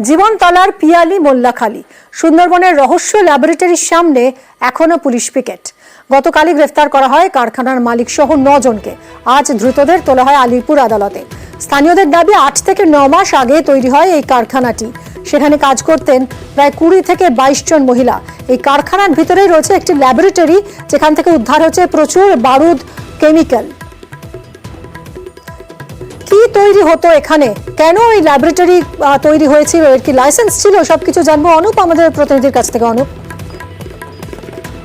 জীবনতলার পিয়ালি মোল্লাখালী সুন্দরবনের রহস্য ল্যাবরেটরির সামনে এখনো পুলিশ পিকেট। গতকালই গ্রেফতার করা হয় কারখানার মালিক সহ 9 জনকে। আজ ধৃতদের তোলা হয় আলিপুর আদালতে। স্থানীয়দের দাবি 8 থেকে 9 মাস আগে তৈরি হয় এই কারখানাটি। সেখানে কাজ করতেন প্রায় 20 থেকে 22 জন মহিলা। এই কারখানার ভিতরেই রয়েছে একটি ল্যাবরেটরি, যেখান থেকে উদ্ধার হচ্ছে প্রচুর বারুদ, কেমিক্যাল। কি তৈরি হতো এখানে, কেন এই ল্যাবরেটরি তৈরি হয়েছিল, এর কি লাইসেন্স ছিল, সবকিছু জানবো অনুপ আমাদের প্রতিনিধির কাছ থেকে। অনুপ,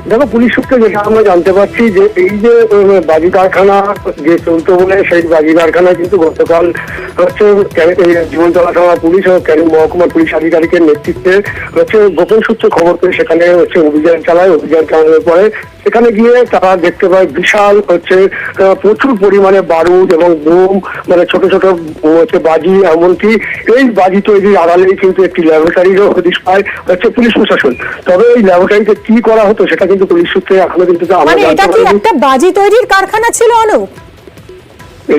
দেখো, পুলিশ সূত্রে যেটা আমরা জানতে পারছি যে এই যে বাজি কারখানা যে চলতো বলে সেই বাজি কারখানা কিন্তু গতকাল হচ্ছে জীবনতলা থানা পুলিশ ও ক্যানিং মহকুমা পুলিশ আধিকারিকের নেতৃত্বে হচ্ছে গোপন সূত্রে খবর পেয়ে সেখানে হচ্ছে অভিযান চালায়। অভিযান চালানোর পরে সেখানে গিয়ে তারা দেখতে পায় বিশাল হচ্ছে প্রচুর পরিমাণে বারুদ এবং বোম, মানে ছোট ছোট হচ্ছে বাজি, এমনকি এই বাজি তৈরির আড়ালেই কিন্তু একটি ল্যাবরেটরিরও হদিশ পায় হচ্ছে পুলিশ প্রশাসন। তবে এই ল্যাবরেটরিতে কি করা হতো সেটা কিন্তু পুলিশ সূত্রে এখনো কিন্তু এটা কি একটা বাজি তৈরির কারখানা ছিল? অনুপ,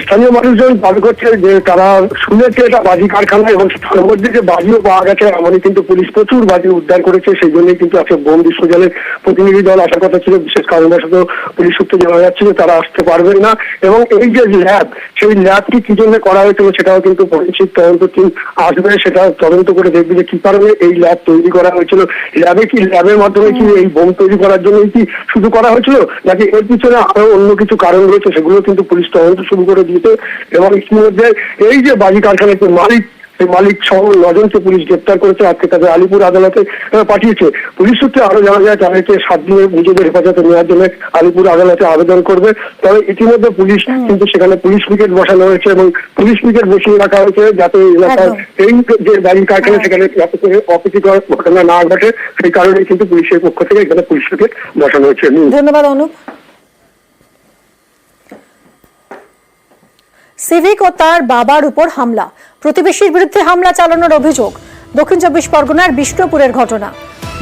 স্থানীয় মানুষজন দাবি করছে যে তারা শুনেছে এটা বাজি কারখানা এবং তার মধ্যে যে বাজিও পাওয়া গেছে, এমনই কিন্তু পুলিশ প্রচুর বাজি উদ্ধার করেছে। সেই জন্যই কিন্তু আজকে বোম বিশ্বজনের প্রতিনিধি দল আসার কথা ছিল। বিশেষ কারণবশত পুলিশ সূত্রে জানা যাচ্ছে যে তারা আসতে পারবেন না। এবং এই যে ল্যাব, সেই ল্যাবটি কি জন্য করা হয়েছিল সেটাও কিন্তু ফরেনসিক তদন্ত টিম আসবে, সেটা তদন্ত করে দেখবে যে কি কারণে এই ল্যাব তৈরি করা হয়েছিল। ল্যাবের মাধ্যমে কি এই বোম তৈরি করার জন্যই কি শুধু করা হয়েছিল, নাকি এর পিছনে আরো অন্য কিছু কারণ রয়েছে, সেগুলো কিন্তু পুলিশ তদন্ত শুরু করে দিয়েছে। এবং ইতিমধ্যে এই যে বাজি কারখানার মালিক, সেই মালিক সহ 9 জনকে পুলিশ গ্রেপ্তার করেছে। আজকে তাদের আলিপুর আদালতে পাঠিয়েছে। পুলিশ সূত্রে আরো জানা যায় তাদেরকে 7 দিনের নিজেদের হেফাজতে নেওয়ার জন্য আলিপুর আদালতে আবেদন করবে। তবে ইতিমধ্যে পুলিশ কিন্তু সেখানে পুলিশ পিকেট বসানো হয়েছে এবং পুলিশ পিকেট বসিয়ে রাখা হয়েছে যাতে এলাকার এই যে বাজি কারখানা সেখানে যাতে করে অপ্রীতিকর ঘটনা না ঘটে, সেই কারণে কিন্তু পুলিশের পক্ষ থেকে এখানে পুলিশ পিকেট বসানো হয়েছে। ধন্যবাদ অনুপ। সিভিক ও তার বাবার উপর হামলা, প্রতিবেশীর বিরুদ্ধে হামলা চালানোর অভিযোগ। দক্ষিণ 24 পরগনার বিষ্ণুপুরের ঘটনা।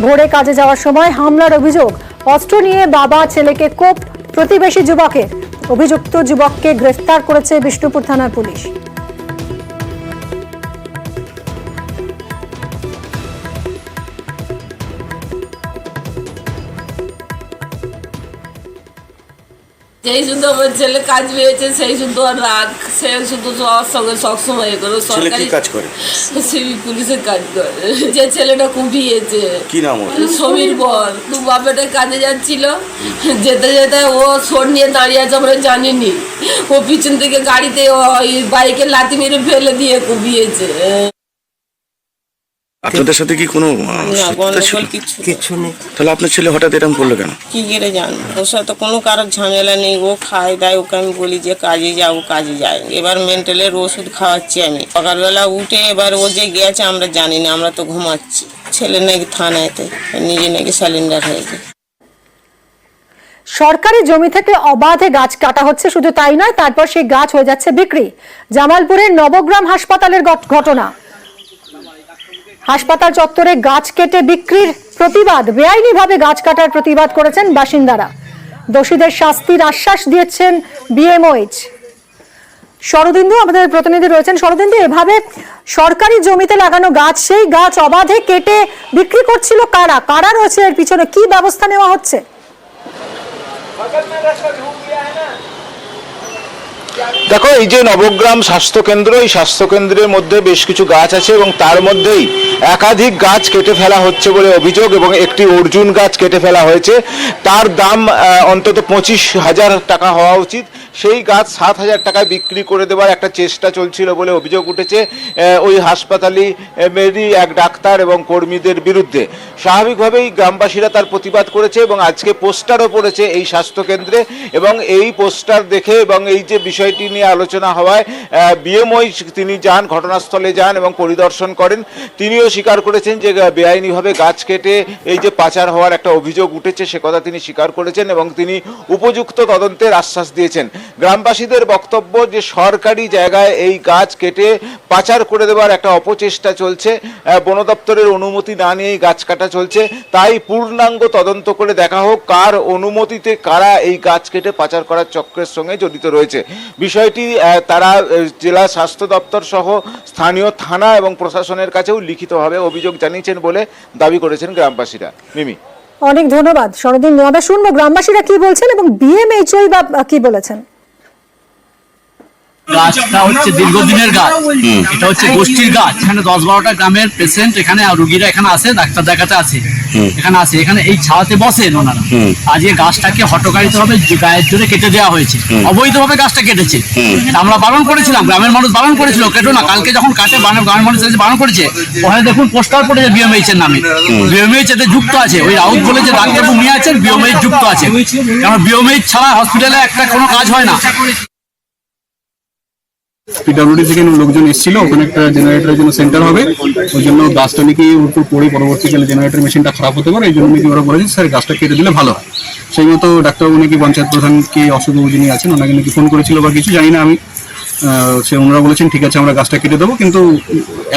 ভোরে কাজে যাওয়ার সময় হামলার অভিযোগ। অস্ত্র নিয়ে বাবা ছেলেকে কোপ প্রতিবেশী যুবকের। অভিযুক্ত যুবককে গ্রেফতার করেছে বিষ্ণুপুর থানার পুলিশ। যেই শুধু আমার ছেলে কাজ পেয়েছে সেই শুধু আর রাগ, সে শুধু সবার সঙ্গে সবসময় এ করে। সরকারি কাজ করে, সিভিক পুলিশের কাজ করে। যে ছেলেটা কুপিয়েছে, কি নাম ওর? সমীর বর। দু বাপেটা কাজে যাচ্ছিল, যেতে যেতে ও সোর নিয়ে দাঁড়িয়ে আছে, আমরা জানিনি। ও পিছন থেকে গাড়িতে বাইকে লাথি মেরে ফেলে দিয়ে কুপিয়েছে। আপনাদের সাথে কি কোনো কিছু নেই। তাহলে আপনার ছেলে হঠাৎ এরকম করলো কেন? কি করে জানবো? ওর সাথে কোনো কারোর ঝামেলা নেই। ও খায় দায়, ওকে আমি বলি যে কাজে যাও, কাজে যায়। এবার মেন্টালের ওষুধ খাওয়াচ্ছি আমি। সকালবেলা উঠে এবার ও যে গেছে আমরা জানি না, আমরা তো ঘুমাচ্ছি। ছেলে নাকি থানাতে নিজে নাকি স্যালেন্ডার হয়েছে। সরকারি জমি থেকে অবাধে গাছ কাটা হচ্ছে, শুধু তাই নয়, তারপর সেই গাছ হয়ে যাচ্ছে বিক্রি। জামালপুরের নবগ্রাম হাসপাতালের ঘটনা। হাসপাতাল চত্বরে গাছ কেটে বিক্রির প্রতিবাদ, বেআইনিভাবে গাছ কাটার প্রতিবাদ করেছেন বাসিন্দারা। দোষীদের শাস্তির আশ্বাস দিয়েছেন বিএমওএইচ। শরদিন্দু আমাদের প্রতিনিধি রয়েছেন। শরদিন্দু, এভাবে সরকারি জমিতে লাগানো গাছ, সেই গাছ অবাধে কেটে বিক্রি করছিল কারা? কারা রয়েছে এর পিছনে? কি ব্যবস্থা নেওয়া হচ্ছে? দেখো, এই যে নবগ্রাম স্বাস্থ্যকেন্দ্র, এই স্বাস্থ্যকেন্দ্রের মধ্যে বেশ কিছু গাছ আছে এবং তার মধ্যেই একাধিক গাছ কেটে ফেলা হচ্ছে বলে অভিযোগ। এবং একটি অর্জুন গাছ কেটে ফেলা হয়েছে, তার দাম অন্তত 25,000 টাকা হওয়া উচিত। সেই গাছ 7,000 টাকায় বিক্রি করে দেওয়ার একটা চেষ্টা চলছিল বলে অভিযোগ উঠেছে ওই হাসপাতালেরই এক ডাক্তার এবং কর্মীদের বিরুদ্ধে। স্বাভাবিকভাবেই গ্রামবাসীরা তার প্রতিবাদ করেছে এবং আজকে পোস্টারও পড়েছে এই স্বাস্থ্যকেন্দ্রে। এবং এই পোস্টার দেখে এবং এই যে বিষয়টি নিয়ে আলোচনা হওয়ায় বিএমওএইচ তিনি যান, ঘটনাস্থলে যান এবং পরিদর্শন করেন। তিনিও স্বীকার করেছেন যে বেআইনিভাবে গাছ কেটে এই যে পাচার হওয়ার একটা অভিযোগ উঠেছে, সে কথা তিনি স্বীকার করেছেন এবং তিনি উপযুক্ত তদন্তের আশ্বাস দিয়েছেন। গ্রামবাসীদের বক্তব্য যে সরকারি জায়গায় এই গাছ কেটে পাচার করে দেওয়ার একটা অপচেষ্টা চলছে, বন দপ্তরের অনুমতি না নিয়েই গাছ কাটা চলছে। তাই পূর্ণাঙ্গ তদন্ত করে দেখা হোক কার অনুমতিতে কারা এই গাছ কেটে পাচার করার চক্রের সঙ্গে জড়িত রয়েছে। বিষয়টি তারা জেলা স্বাস্থ্য দপ্তর সহ স্থানীয় থানা এবং প্রশাসনের কাছেও লিখিতভাবে অভিযোগ জানিয়েছেন বলে দাবি করেছেন গ্রামবাসীরা। মিমি, অনেক ধন্যবাদ সরদিন। আমরা শুনবো গ্রামবাসীরা কি বলছেন এবং বিএমএইচওই বা কি বলেছেন। গাছটা হচ্ছে দীর্ঘদিনের গাছ, এটা হচ্ছে গোষ্ঠীর গাছ। এখানে 10-12টা গ্রামের পেশেন্ট এখানে রোগীরা এখানে আসে, ডাক্তার দেখাতে আসে, এখানে এই ছাওয়াতে বসেন ওনারা। আজকে গাছটাকে হঠকারিত ভাবে গায়ের জোরে কেটে দেওয়া হয়েছে, অবৈধভাবে গাছটা কেটেছে। আমরা বারণ করেছিলাম, গ্রামের মানুষ বারণ করেছিল কেটো না। কালকে যখন কাটে গ্রামের মানুষ বারণ করেছে, ওখানে দেখুন পোস্টার পড়েছে বিএমএইচ এর নামে। বিএমএইচ এতে যুক্ত আছে, ওই রাউত বলে যে ডাক্তারবাবু নিয়ে আছেন বিএমএইচ যুক্ত আছে, কারণ বিএমএইচ ছাড়া হসপিটালে একটা কোনো কাজ হয় না। পিডব্লিউডি থেকে লোকজন এসেছিল, ওখানে একটা জেনারেটরের জন্য সেন্টার হবে, ওই জন্য গাছটা নাকি উপর পড়ে পরবর্তীকালে জেনারেটর মেশিনটা খারাপ হতে পারে, এই জন্য নাকি ওরা বলেছে স্যার গাছটা কেটে দিলে ভালো হয়। সেই মতো ডাক্তারবাবু নাকি পঞ্চায়েত প্রধানকে অশোকবাবু যিনি আছেন ওনাকে নাকি ফোন করেছিল বা কিছু জানি না আমি, সে ওনারা বলেছেন ঠিক আছে আমরা গাছটা কেটে দেবো। কিন্তু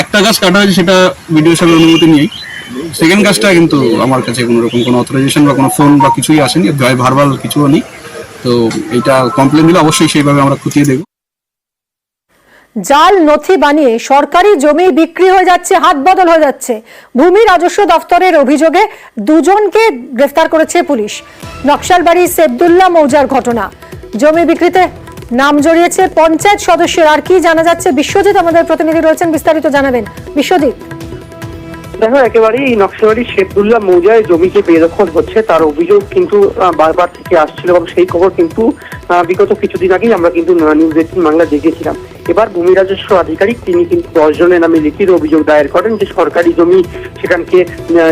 একটা গাছ কাটা হয়েছে সেটা বিডিও সাহেবের অনুমতি নিয়েই। সেকেন্ড গাছটা কিন্তু আমার কাছে কোনো রকম কোনো অথরাইজেশন বা কোনো ফোন বা কিছুই আসেনি, ভার্বাল কিছুও নেই। তো এইটা কমপ্লেন দিলে অবশ্যই সেইভাবে আমরা খতিয়ে দেখব। জাল নথি বানিয়ে সরকারি জমি বিক্রি হয়ে যাচ্ছে, হাত বদল হয়ে যাচ্ছে। ভূমি রাজস্ব দফতরের অভিযোগে দুজনকে গ্রেফতার করেছে পুলিশ। নকশালবাড়ি সেবদুল্লাহ মৌজার ঘটনা, জমি বিক্রিতে নাম জড়িয়েছে পঞ্চায়েত সদস্যের। আর কি জানা যাচ্ছে, বিশ্বজিৎ আমাদের প্রতিনিধি রয়েছেন, বিস্তারিত জানাবেন বিশ্বজিৎ। দেখো, একেবারেই এই নকশালবাড়ি সেবদুল্লাহ মৌজায় জমিকে বেদখল হচ্ছে তার অভিযোগ কিন্তু বারবার থেকে আসছিল এবং সেই খবর কিন্তু বিগত কিছুদিন আগেই আমরা কিন্তু নিউজ 18 বাংলা দেখেছিলাম। এবার ভূমি রাজস্ব আধিকারিক তিনি কিন্তু 10 জনের নামে লিখিত অভিযোগ দায়ের করেন যে সরকারি জমি সেখানকে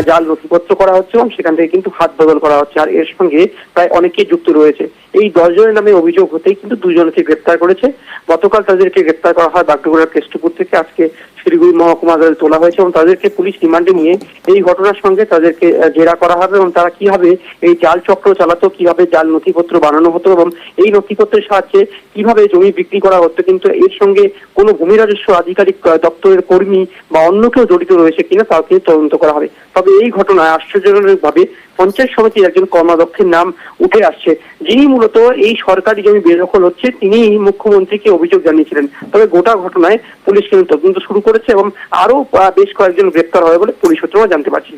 জাল নথিপত্র করা হচ্ছে এবং সেখান থেকে কিন্তু হাত বদল করা হচ্ছে। আর এর সঙ্গে প্রায় অনেকেই যুক্ত রয়েছে। এই 10 জনের নামে অভিযোগ হতেই কিন্তু 2 জনকে গ্রেপ্তার করেছে। গতকাল তাদেরকে গ্রেপ্তার করা হয় বাগডোগরার কেষ্টপুর থেকে, আজকে শিলিগুড়ি মহকুমা আদালতে তোলা হয়েছে এবং তাদেরকে পুলিশ রিমান্ডে নিয়ে এই ঘটনার সঙ্গে তাদেরকে জেরা করা হবে এবং তারা কিভাবে এই জাল চক্র চালাতো, কিভাবে জাল নথিপত্র বানানো হতো এবং এই নথিপত্রের সাহায্যে কিভাবে জমি বিক্রি করা হতো, কিন্তু এর সঙ্গে কোনো ভূমি রাজস্ব আধিকারিক দপ্তরের কর্মী বা অন্য কেউ জড়িত রয়েছে কিনা তাও কিন্তু তদন্ত করা হবে। তবে এই ঘটনায় আশ্চর্যজনকভাবে পঞ্চায়েত সমিতির একজন কর্মাধ্যক্ষের নাম উঠে আসছে, যিনি মূলত এই সরকারি জমি বেদখল হচ্ছে তিনি মুখ্যমন্ত্রীকে অভিযোগ জানিয়েছিলেন। তবে গোটা ঘটনায় পুলিশ কিন্তু তদন্ত শুরু করেছে এবং আরো বেশ কয়েকজন গ্রেপ্তার হবে বলে পুলিশ সূত্রে জানতে পারছি।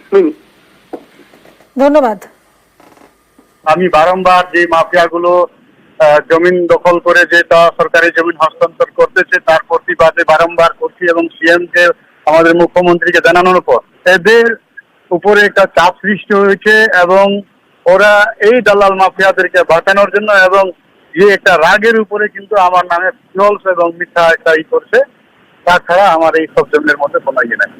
ধন্যবাদ। আমি বারংবার যে মাফিয়াগুলো জমিন দখল করে যে তা সরকারি জমিন হস্তান্তর করতেছে তার প্রতিবাদে বারংবার করছি এবং সিএম কে আমাদের মুখ্যমন্ত্রীকে জানানোর পর এদের উপরে একটা চাপ সৃষ্টি হয়েছে এবং ওরা এই দালাল মাফিয়াদেরকে বাঁচানোর জন্য এবং যে একটা রাগের উপরে কিন্তু আমার নামে ফলস এবং মিথ্যা একটা করছে। তাছাড়া আমার এই সব জমির মধ্যে কোনো ইয়ে নাই।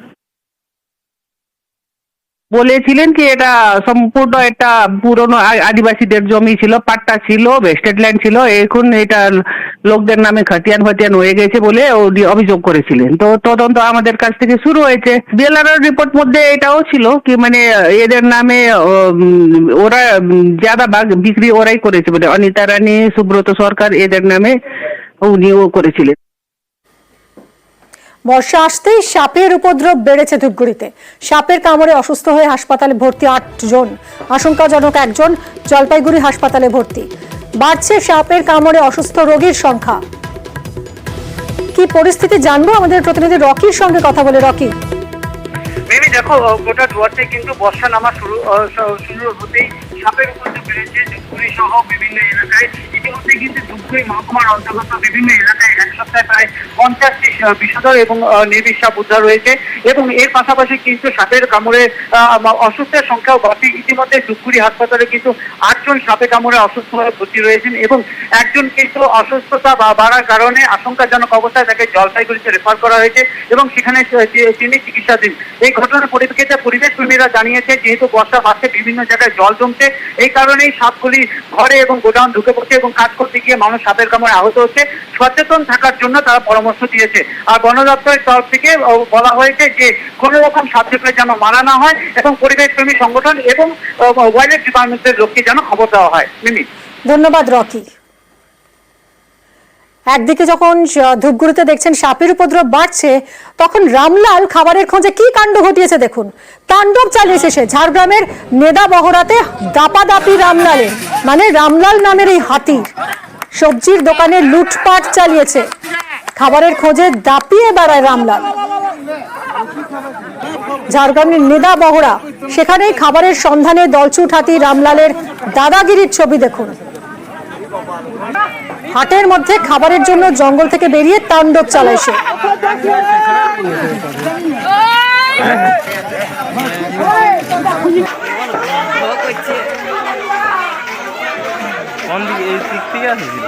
বলেছিলেন কি এটা সম্পূর্ণ একটা পুরনো আদিবাসীদের জমি ছিল, পাট্টা ছিল, ভেস্টেড ল্যান্ড ছিল, এখন এটা লোকদের নামে খাতিয়ান হয়ে গেছে বলে অভিযোগ করেছিলেন। তো তদন্ত আমাদের কাছ থেকে শুরু হয়েছে। বিএলআর রিপোর্ট মধ্যে এটাও ছিল কি মানে এদের নামে ওরা জাদা বিক্রি ওরাই করেছে বলে, অনিতা রানী, সুব্রত সরকার এদের নামে উনিও করেছিলেন। বর্ষা আসতেই সাপের উপদ্রব বেড়েছে ধূপগুড়িতে। সাপের কামড়ে অসুস্থ হয়ে হাসপাতালে ভর্তি 8 জন, আশঙ্কাজনক 1 জন জলপাইগুড়ি হাসপাতালে ভর্তি। বাড়ছে সাপের কামড়ে অসুস্থ রোগীর সংখ্যা। কি পরিস্থিতি জানবো আমাদের প্রতিনিধি রকির সঙ্গে কথা বলে। রকি, মিমি দেখো, গোটা দুয়ারতে কিন্তু বর্ষা নামা শুরু হতেই সাপের উপদ্রব বেড়েছে ধূপগুড়ি সহ বিভিন্ন এলাকায়। ইতিমধ্যে কিন্তু ধূপগুড়ি মহকুমার অন্তর্গত বিভিন্ন এলাকায় এক সপ্তাহে প্রায় 50টি বিষধর এবং নির্বিষ সাপ উদ্ধার হয়েছে এবং এর পাশাপাশি কিন্তু সাপের কামড়ে অসুস্থের সংখ্যাও বাড়ছে। ইতিমধ্যে ধূপগুড়ি হাসপাতালে কিন্তু 8 জন সাপে কামড়ে অসুস্থ হয়ে ভর্তি রয়েছেন এবং একজন কিন্তু অসুস্থতা বাড়ার কারণে আশঙ্কাজনক অবস্থায় তাকে জলপাইগুড়িতে রেফার করা হয়েছে এবং সেখানে তিনি চিকিৎসাধীন। এই ঘটনার পরিপ্রেক্ষিতে পরিবেশ কর্মীরা জানিয়েছে যেহেতু বর্ষা বাড়ছে, বিভিন্ন জায়গায় জল জমছে, এই কারণেই সাপগুলি ঘরে এবং গোডাউন ঢুকে পড়ছে এবং কাজ করতে গিয়ে মানুষ সাপের কামড়ে আহত হচ্ছে। সচেতন থাকার জন্য তারা পরামর্শ দিয়েছে। আর বন দপ্তরের তরফ থেকে বলা হয়েছে যে কোন রকম সাপ দেখলে যেন মারা না হয় এবং পরিবেশ কর্মী সংগঠন এবং ওয়াইল্ড লাইফ ডিপার্টমেন্টের লোককে যেন খবর দেওয়া হয়। মিমি, ধন্যবাদ রকি। একদিকে যখন ধূপগুড়িতে দেখছেন সাপের উপদ্রব বাড়ছে, তখন রামলাল খাবারের খোঁজে কি কাণ্ড ঘটিয়েছে দেখুন। তাণ্ডব চালিয়েছে সে ঝাড়গ্রামের নেদা বহরাতে। দাপাদাপি রামলালের, মানে রামলাল নামের এই হাতির সবজির দোকানে লুটপাট চালিয়েছে। খাবারের খোঁজে দাপিয়ে বেড়ায় রামলাল। ঝাড়গ্রামের নেদা বহরা, সেখানেই খাবারের সন্ধানে দলছুট হাতি রামলালের দাদাগিরির ছবি দেখুন। হাটের মধ্যে খাবারের জন্য জঙ্গল থেকে বেরিয়ে তাণ্ডব চালায় সে। কোন দিকে এই দিক থেকে আসছিল?